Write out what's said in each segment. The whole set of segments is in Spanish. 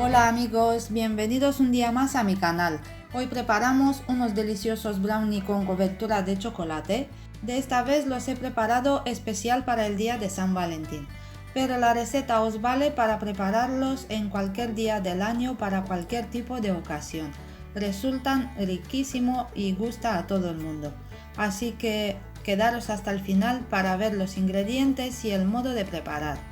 Hola amigos, bienvenidos un día más a mi canal. Hoy preparamos unos deliciosos brownie con cobertura de chocolate. De esta vez los he preparado especial para el día de San Valentín. Pero la receta os vale para prepararlos en cualquier día del año para cualquier tipo de ocasión. Resultan riquísimos y gusta a todo el mundo. Así que quedaros hasta el final para ver los ingredientes y el modo de preparar.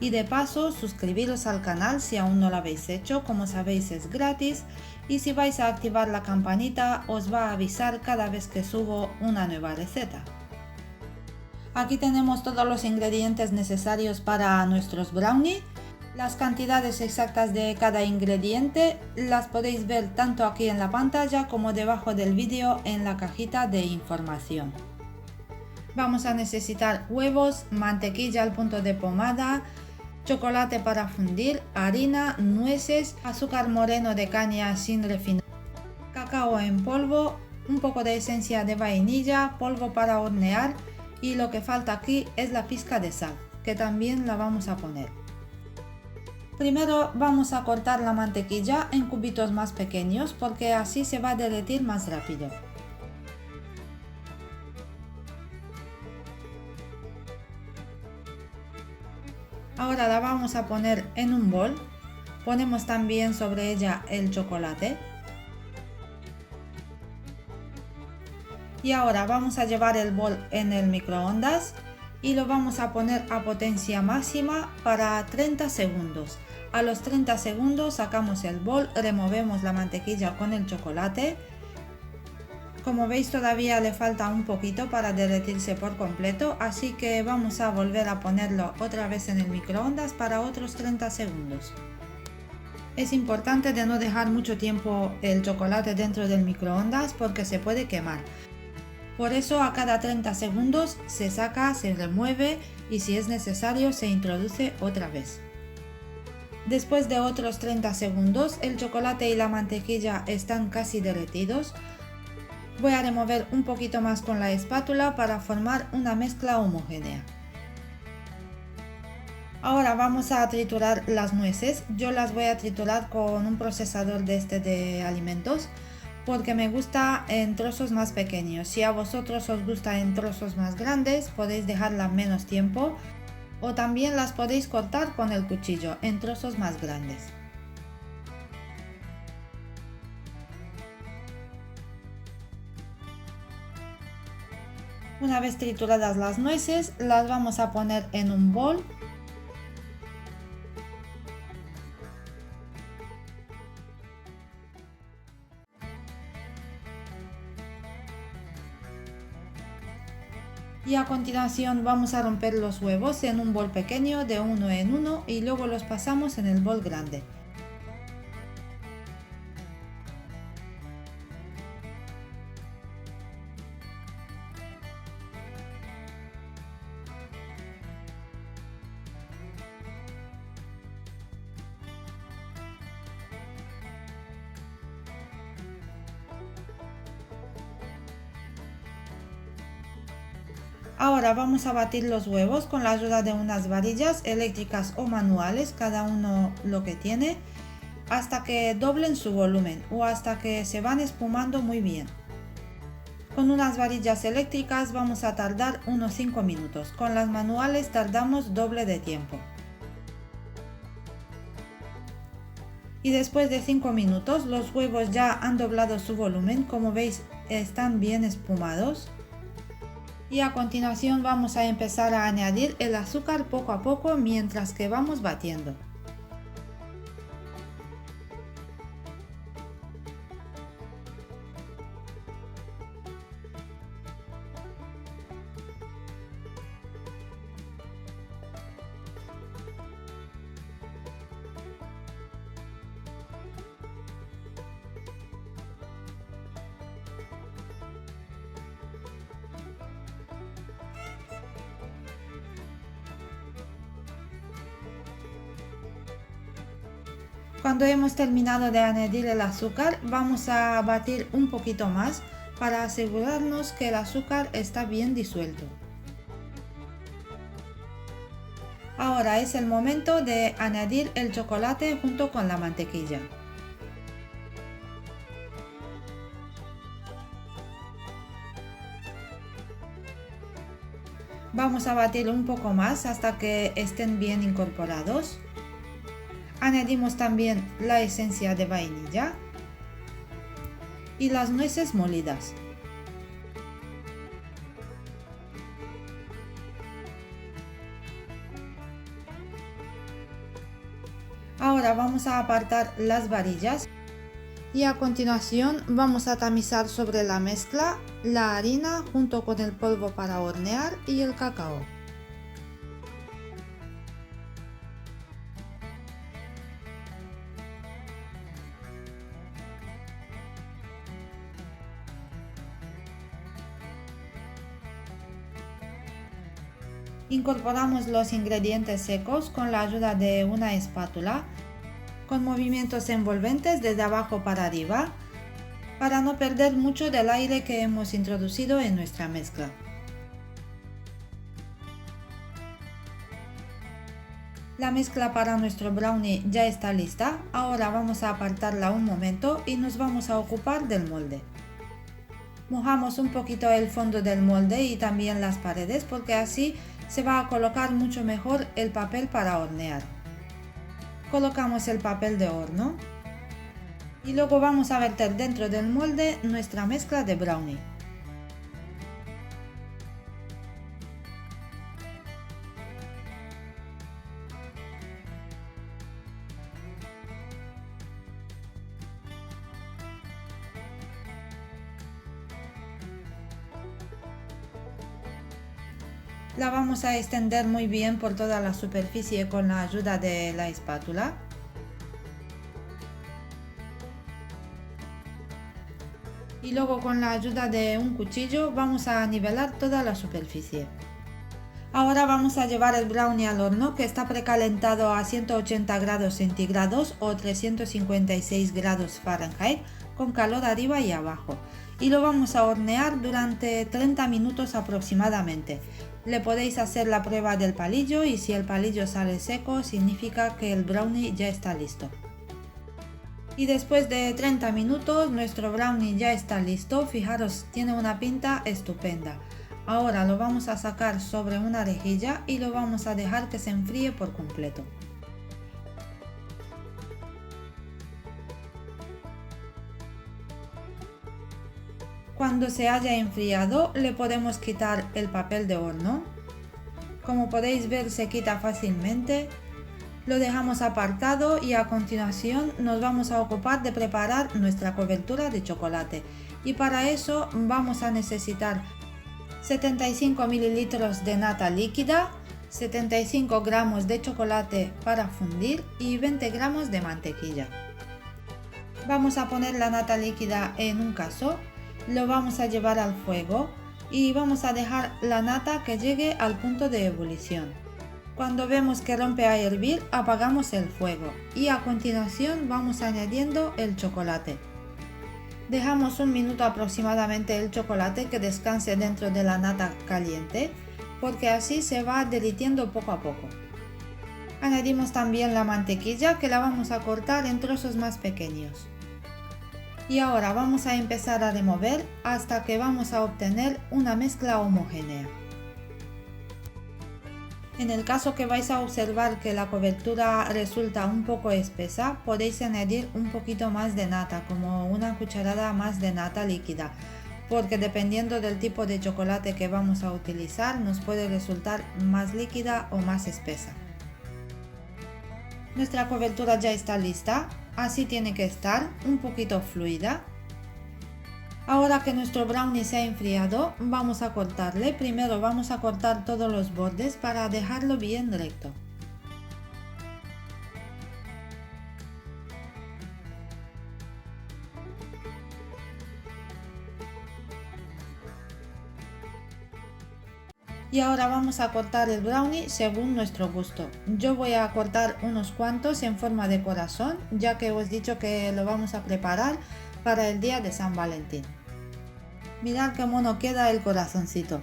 Y de paso suscribiros al canal si aún no lo habéis hecho, como sabéis es gratis, y si vais a activar la campanita os va a avisar cada vez que subo una nueva receta. Aquí tenemos todos los ingredientes necesarios para nuestros brownies. Las cantidades exactas de cada ingrediente las podéis ver tanto aquí en la pantalla como debajo del vídeo en la cajita de información. Vamos a necesitar huevos, mantequilla al punto de pomada, chocolate para fundir, harina, nueces, azúcar moreno de caña sin refinar, cacao en polvo, un poco de esencia de vainilla, polvo para hornear y lo que falta aquí es la pizca de sal, que también la vamos a poner. Primero vamos a cortar la mantequilla en cubitos más pequeños porque así se va a derretir más rápido. Ahora la vamos a poner en un bol, ponemos también sobre ella el chocolate. Y ahora vamos a llevar el bol en el microondas y lo vamos a poner a potencia máxima para 30 segundos. A los 30 segundos sacamos el bol, removemos la mantequilla con el chocolate. Como veis todavía le falta un poquito para derretirse por completo, así que vamos a volver a ponerlo otra vez en el microondas para otros 30 segundos. Es importante de no dejar mucho tiempo el chocolate dentro del microondas porque se puede quemar. Por eso a cada 30 segundos se saca, se remueve y si es necesario se introduce otra vez. Después de otros 30 segundos el chocolate y la mantequilla están casi derretidos. Voy a remover un poquito más con la espátula para formar una mezcla homogénea. Ahora vamos a triturar las nueces. Yo las voy a triturar con un procesador de alimentos porque me gusta en trozos más pequeños. Si a vosotros os gusta en trozos más grandes podéis dejarla menos tiempo o también las podéis cortar con el cuchillo en trozos más grandes. Una vez trituradas las nueces, las vamos a poner en un bol. Y a continuación vamos a romper los huevos en un bol pequeño de uno en uno y luego los pasamos en el bol grande. Ahora vamos a batir los huevos con la ayuda de unas varillas eléctricas o manuales, cada uno lo que tiene, hasta que doblen su volumen o hasta que se van espumando muy bien. Con unas varillas eléctricas vamos a tardar unos 5 minutos, con las manuales tardamos doble de tiempo. Y después de 5 minutos los huevos ya han doblado su volumen, como veis están bien espumados. Y a continuación vamos a empezar a añadir el azúcar poco a poco mientras que vamos batiendo. Cuando hemos terminado de añadir el azúcar, vamos a batir un poquito más para asegurarnos que el azúcar está bien disuelto. Ahora Ahora es el momento de añadir el chocolate junto con la mantequilla. Vamos a batir un poco más hasta que estén bien incorporados. Añadimos también la esencia de vainilla y las nueces molidas. Ahora vamos a apartar las varillas y a continuación vamos a tamizar sobre la mezcla la harina junto con el polvo para hornear y el cacao. Incorporamos los ingredientes secos con la ayuda de una espátula, con movimientos envolventes desde abajo para arriba, para no perder mucho del aire que hemos introducido en nuestra mezcla. La mezcla para nuestro brownie ya está lista, ahora vamos a apartarla un momento y nos vamos a ocupar del molde. Mojamos un poquito el fondo del molde y también las paredes porque así se va a colocar mucho mejor el papel para hornear. Colocamos el papel de horno y luego vamos a verter dentro del molde nuestra mezcla de brownie. La vamos a extender muy bien por toda la superficie con la ayuda de la espátula. Y luego con la ayuda de un cuchillo vamos a nivelar toda la superficie. Ahora vamos a llevar el brownie al horno que está precalentado a 180 grados centígrados o 356 grados Fahrenheit con calor arriba y abajo. Y lo vamos a hornear durante 30 minutos aproximadamente. Le podéis hacer la prueba del palillo y si el palillo sale seco significa que el brownie ya está listo. Y después de 30 minutos nuestro brownie ya está listo, fijaros, tiene una pinta estupenda. Ahora lo vamos a sacar sobre una rejilla y lo vamos a dejar que se enfríe por completo. Cuando se haya enfriado le podemos quitar el papel de horno. Como podéis ver se quita fácilmente. Lo dejamos apartado y a continuación nos vamos a ocupar de preparar nuestra cobertura de chocolate. Y para eso vamos a necesitar 75 ml de nata líquida, 75 gramos de chocolate para fundir y 20 gramos de mantequilla. Vamos a poner la nata líquida en un cazo. Lo vamos a llevar al fuego y vamos a dejar la nata que llegue al punto de ebullición. Cuando vemos que rompe a hervir, apagamos el fuego y a continuación vamos añadiendo el chocolate. Dejamos un minuto aproximadamente el chocolate que descanse dentro de la nata caliente, porque así se va derritiendo poco a poco. Añadimos también la mantequilla que la vamos a cortar en trozos más pequeños. Y ahora vamos a empezar a remover hasta que vamos a obtener una mezcla homogénea. En el caso que vais a observar que la cobertura resulta un poco espesa, podéis añadir un poquito más de nata, como una cucharada más de nata líquida, porque dependiendo del tipo de chocolate que vamos a utilizar nos puede resultar más líquida o más espesa. Nuestra cobertura ya está lista. Así tiene que estar, un poquito fluida. Ahora que nuestro brownie se ha enfriado, vamos a cortarle. Primero vamos a cortar todos los bordes para dejarlo bien recto. Y ahora vamos a cortar el brownie según nuestro gusto. Yo voy a cortar unos cuantos en forma de corazón, ya que os he dicho que lo vamos a preparar para el día de San Valentín. Mirad qué mono queda el corazoncito.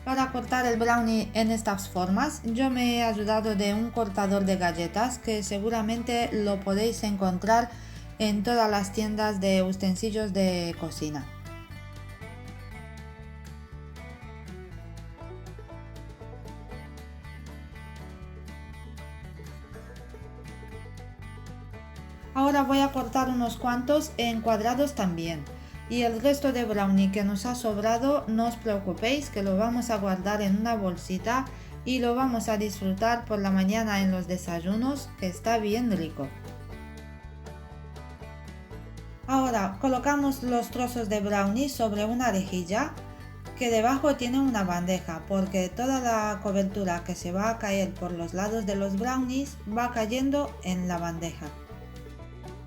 Para cortar el brownie en estas formas, yo me he ayudado de un cortador de galletas que seguramente lo podéis encontrar en todas las tiendas de utensilios de cocina. Ahora voy a cortar unos cuantos en cuadrados también. Y el resto de brownie que nos ha sobrado, no os preocupéis que lo vamos a guardar en una bolsita y lo vamos a disfrutar por la mañana en los desayunos, que está bien rico. Ahora colocamos los trozos de brownie sobre una rejilla que debajo tiene una bandeja, porque toda la cobertura que se va a caer por los lados de los brownies va cayendo en la bandeja.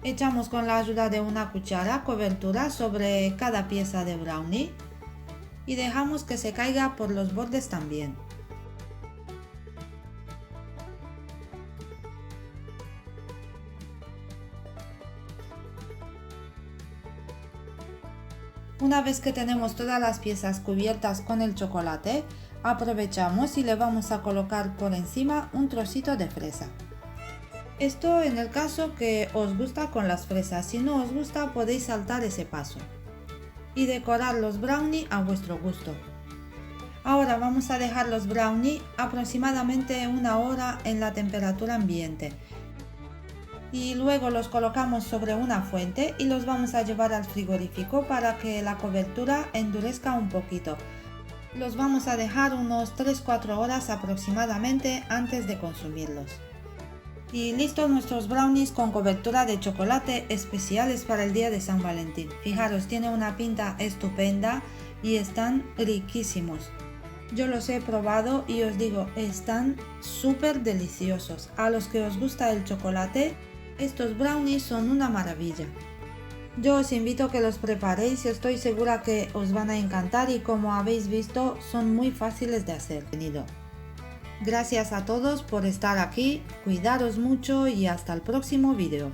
Echamos con la ayuda de una cuchara cobertura sobre cada pieza de brownie y dejamos que se caiga por los bordes también. Una vez que tenemos todas las piezas cubiertas con el chocolate, aprovechamos y le vamos a colocar por encima un trocito de fresa. Esto en el caso que os gusta con las fresas, si no os gusta podéis saltar ese paso. Y decorar los brownie a vuestro gusto. Ahora vamos a dejar los brownie aproximadamente una hora en la temperatura ambiente. Y luego los colocamos sobre una fuente y los vamos a llevar al frigorífico para que la cobertura endurezca un poquito. Los vamos a dejar unos 3-4 horas aproximadamente antes de consumirlos. Y listos nuestros brownies con cobertura de chocolate especiales para el día de San Valentín. Fijaros, tiene una pinta estupenda y están riquísimos. Yo los he probado y os digo, están súper deliciosos. A los que os gusta el chocolate, estos brownies son una maravilla. Yo os invito a que los preparéis y estoy segura que os van a encantar y como habéis visto son muy fáciles de hacer. Gracias a todos por estar aquí, cuidaros mucho y hasta el próximo vídeo.